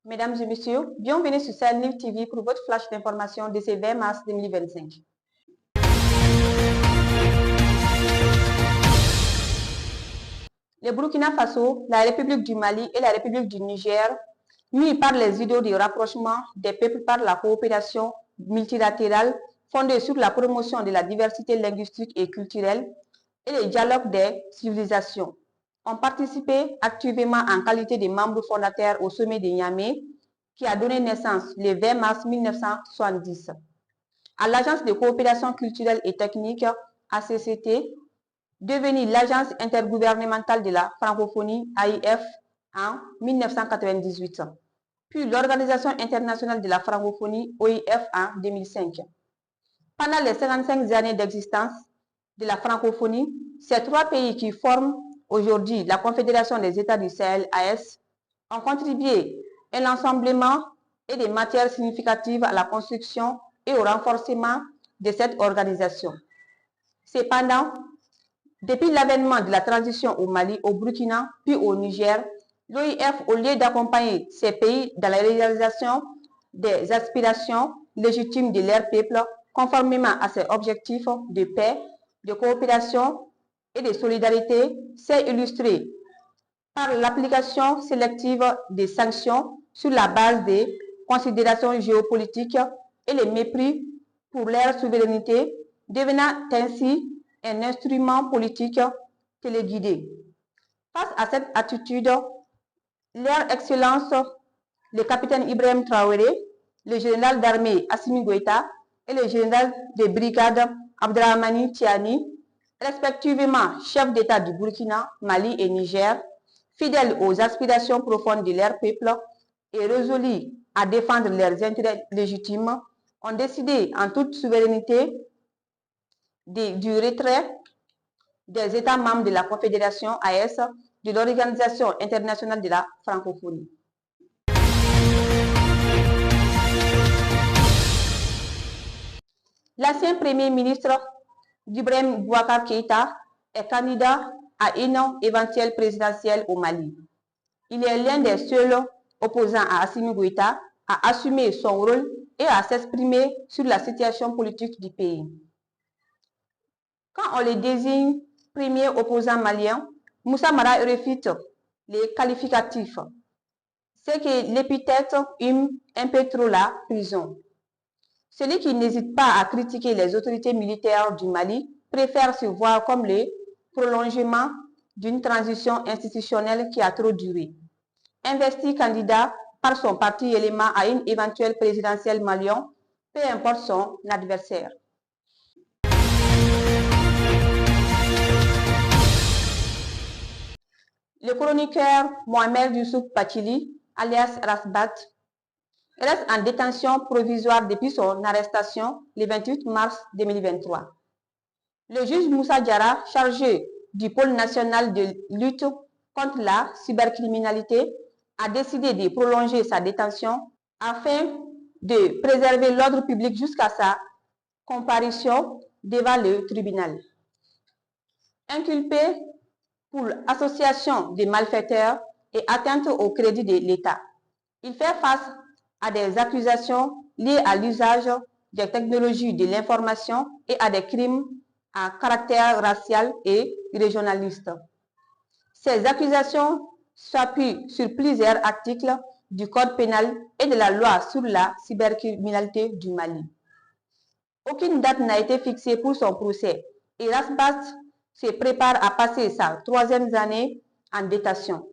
Mesdames et messieurs, bienvenue sur Sahel TV pour votre flash d'information de ce 20 mars 2025. Le Burkina Faso, la République du Mali et la République du Niger, munis par les idéaux de rapprochement des peuples par la coopération multilatérale fondée sur la promotion de la diversité linguistique et culturelle et le dialogue des civilisations, ont participé activement en qualité de membres fondateurs au sommet de Niamey, qui a donné naissance le 20 mars 1970 à l'Agence de coopération culturelle et technique ACCT, devenue l'Agence intergouvernementale de la francophonie AIF en 1998, puis l'Organisation internationale de la francophonie OIF en 2005. Pendant les 55 années d'existence de la francophonie, ces trois pays qui forment aujourd'hui la Confédération des États du Sahel AS ont contribué à l'ensemblement et des matières significatives à la construction et au renforcement de cette organisation. Cependant, depuis l'avènement de la transition au Mali, au Burkina, puis au Niger, l'OIF, au lieu d'accompagner ces pays dans la réalisation des aspirations légitimes de leur peuple, conformément à ses objectifs de paix, de coopération et de solidarité, s'est illustré par l'application sélective des sanctions sur la base des considérations géopolitiques et le mépris pour leur souveraineté, devenant ainsi un instrument politique téléguidé. Face à cette attitude, leur Excellence, le capitaine Ibrahim Traoré, le général d'armée Assimi Goïta et le général de brigade Abdrahmani Tiani, respectivement chef d'État du Burkina, Mali et Niger, fidèles aux aspirations profondes de leur peuple et résolus à défendre leurs intérêts légitimes, ont décidé en toute souveraineté du retrait des États membres de la Confédération AS de l'Organisation internationale de la francophonie. L'ancien Premier ministre Ibrahim Boubacar Keïta est candidat à une éventuelle présidentielle au Mali. Il est l'un des seuls opposants à Assimi Goïta à assumer son rôle et à s'exprimer sur la situation politique du pays. Quand on le désigne premier opposant malien, Moussa Mara refute les qualificatifs. C'est que l'épithète hume un peu trop la prison. Celui qui n'hésite pas à critiquer les autorités militaires du Mali préfère se voir comme le prolongement d'une transition institutionnelle qui a trop duré. Investi candidat par son parti élément à une éventuelle présidentielle malienne, peu importe son adversaire. Le chroniqueur Mohamed Youssouf Pachili, alias Rasbat, reste en détention provisoire depuis son arrestation le 28 mars 2023. Le juge Moussa Diarra, chargé du pôle national de lutte contre la cybercriminalité, a décidé de prolonger sa détention afin de préserver l'ordre public jusqu'à sa comparution devant le tribunal. Inculpé pour association de malfaiteurs et atteinte au crédit de l'État, il fait face à des accusations liées à l'usage des technologies de l'information et à des crimes à caractère racial et régionaliste. Ces accusations s'appuient sur plusieurs articles du Code pénal et de la loi sur la cybercriminalité du Mali. Aucune date n'a été fixée pour son procès et Rasbat se prépare à passer sa troisième année en détention.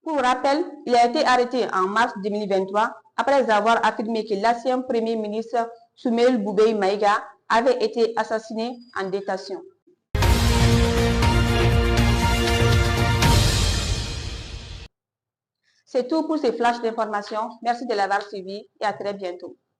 Pour rappel, il a été arrêté en mars 2023 après avoir affirmé que l'ancien Premier ministre Soumeil Boubèye Maïga avait été assassiné en détention. C'est tout pour ces flashs d'informations. Merci de l'avoir suivi et à très bientôt.